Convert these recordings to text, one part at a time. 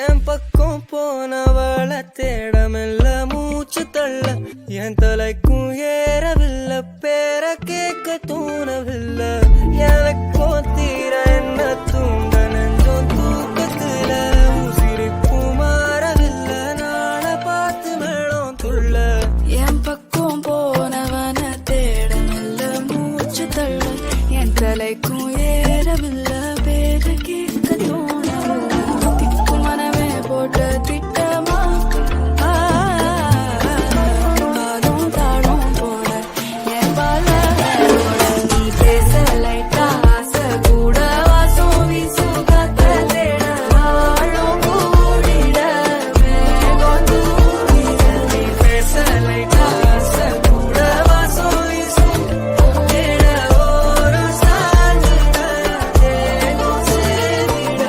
என் பக்கம் போனவள தேடமெல்ல மூச்சு தள்ள என் தலைக்கும் ஏறவில்லை பேர கேட்க தோணவில்லை எனக்கும் தீர என்ன தூண்ட நெஞ்சோம் தூக்கத்துல உசிரிப்பும் மாறவில்லை நாள பார்த்து மேளம் துள்ள என் பக்கம் போனவன தேடமெல்ல மூச்சு தள்ள என் தலைக்கும் ஏறவில்லை பேர கேட்க தோணவில்லை திக்குமனவே போட்ட திட்டமா பாலும் தாளும் போட என் பால நீ பேச லைட்டா ஆசை கூட வாசம் வீசும் காத்த தேட ஆழம் கூடிட மேகம் தூங்கிட நீ பேச லைட்டா ஆசை கூட வாசம் வீசும் தேட ஓரம் சாஞ்சிட தேகம் சேவிட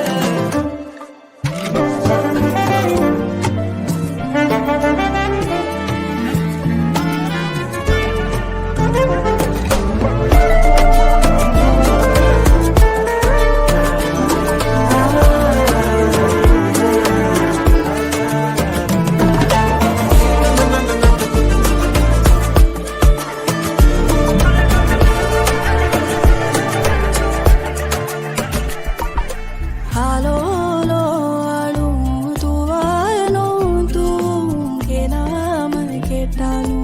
Halolo alum tu vayano tu ke naam ketalu